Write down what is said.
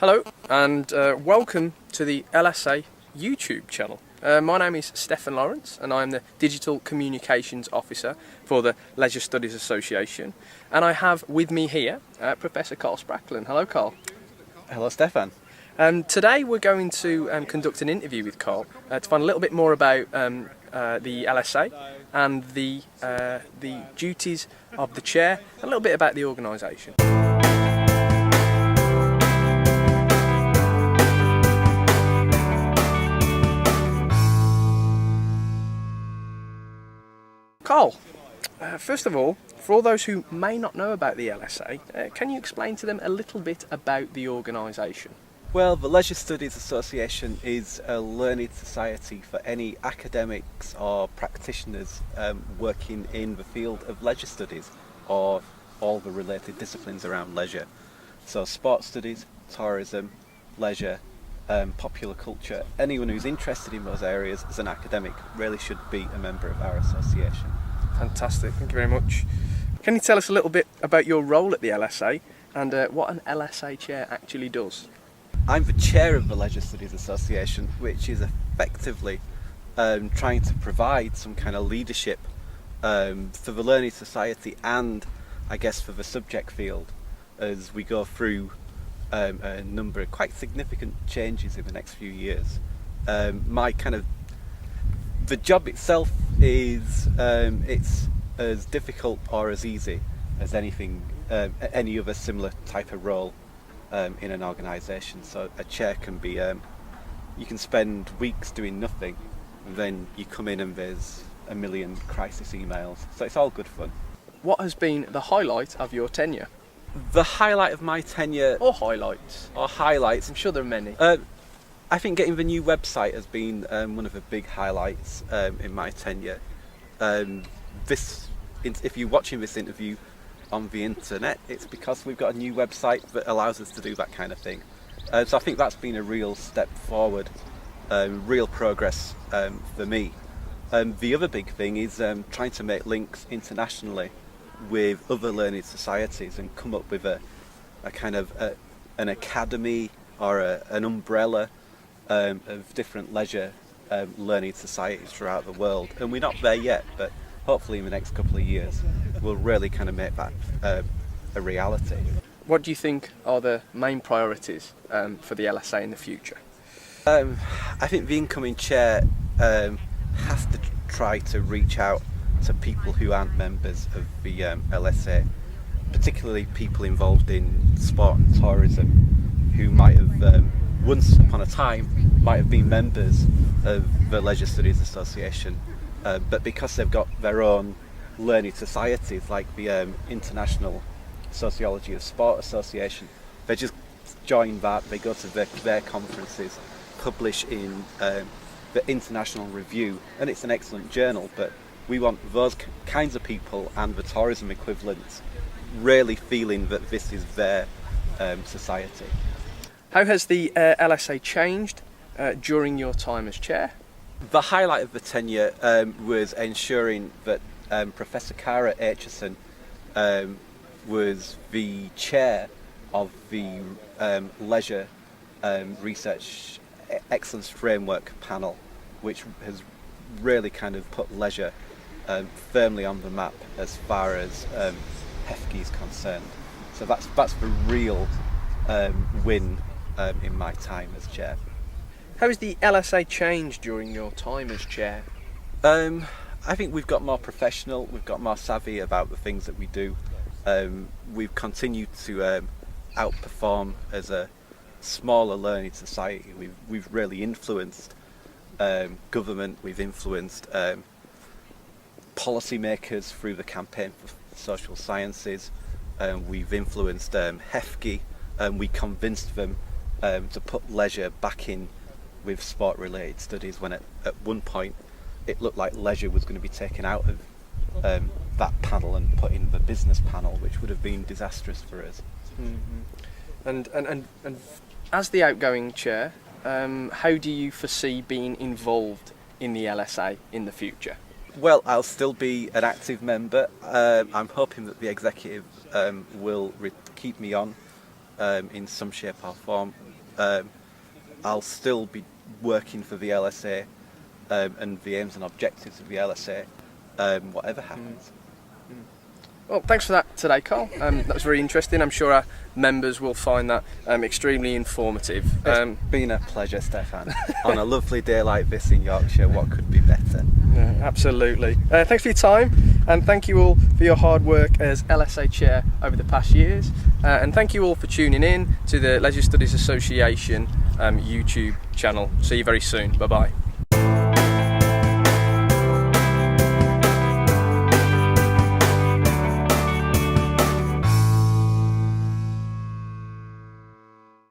Hello and welcome to the LSA YouTube channel. My name is Stefan Lawrence and I'm the Digital Communications Officer for the Leisure Studies Association, and I have with me here Professor Karl Spracklen. Hello Karl. Hello Stefan. Today we're going to conduct an interview with Karl to find a little bit more about the LSA and the duties of the chair, and a little bit about the organisation. Karl, first of all, for all those who may not know about the LSA, can you explain to them a little bit about the organisation? Well, the Leisure Studies Association is a learned society for any academics or practitioners working in the field of leisure studies or all the related disciplines around leisure. So sports studies, tourism, leisure, popular culture. Anyone who's interested in those areas as an academic really should be a member of our association. Fantastic, thank you very much. Can you tell us a little bit about your role at the LSA and what an LSA chair actually does? I'm the chair of the Leisure Studies Association, which is effectively trying to provide some kind of leadership for the learning society and I guess for the subject field as we go through a number of quite significant changes in the next few years. The job itself is it's as difficult or as easy as any other similar type of role in an organisation. So a chair can be, you can spend weeks doing nothing, and then you come in and there's a million crisis emails. So it's all good fun. What has been the highlight of your tenure? The highlight of my tenure... Or highlights. I'm sure there are many. I think getting the new website has been one of the big highlights in my tenure. If you're watching this interview on the internet, it's because we've got a new website that allows us to do that kind of thing. So I think that's been a real step forward, real progress for me. The other big thing is trying to make links internationally with other learning societies and come up with a kind of an academy or an umbrella of different leisure learning societies throughout the world. And we're not there yet, but hopefully in the next couple of years we'll really kind of make that a reality. What do you think are the main priorities for the LSA in the future? I think the incoming chair has to try to reach out to people who aren't members of the LSA, particularly people involved in sport and tourism who might have once upon a time might have been members of the Leisure Studies Association, but because they've got their own learning societies like the International Sociology of Sport Association, they just join that, they go to their conferences, publish in the International Review, and it's an excellent journal, but we want those kinds of people and the tourism equivalents really feeling that this is their society. How has the LSA changed during your time as chair? The highlight of the tenure was ensuring that Professor Kara Aitchison was the chair of the Leisure Research Excellence Framework panel, which has really kind of put leisure firmly on the map as far as HEFG is concerned. So that's the real win in my time as chair. How has the LSA changed during your time as chair? I think we've got more professional, we've got more savvy about the things that we do. We've continued to outperform as a smaller learning society. We've really influenced government, we've influenced policymakers through the Campaign for Social Sciences, we've influenced HEFG, and we convinced them to put leisure back in with sport related studies when at one point it looked like leisure was going to be taken out of that panel and put in the business panel, which would have been disastrous for us. Mm-hmm. And as the outgoing chair, how do you foresee being involved in the LSA in the future? Well, I'll still be an active member. I'm hoping that the executive will keep me on in some shape or form. I'll still be working for the LSA and the aims and objectives of the LSA, whatever happens. Well, thanks for that today, Karl. That was very interesting. I'm sure our members will find that extremely informative. It's been a pleasure, Stefan. On a lovely day like this in Yorkshire, what could be better? Yeah, absolutely. Thanks for your time, and thank you all for your hard work as LSA Chair over the past years. And thank you all for tuning in to the Leisure Studies Association YouTube channel. See you very soon. Bye-bye.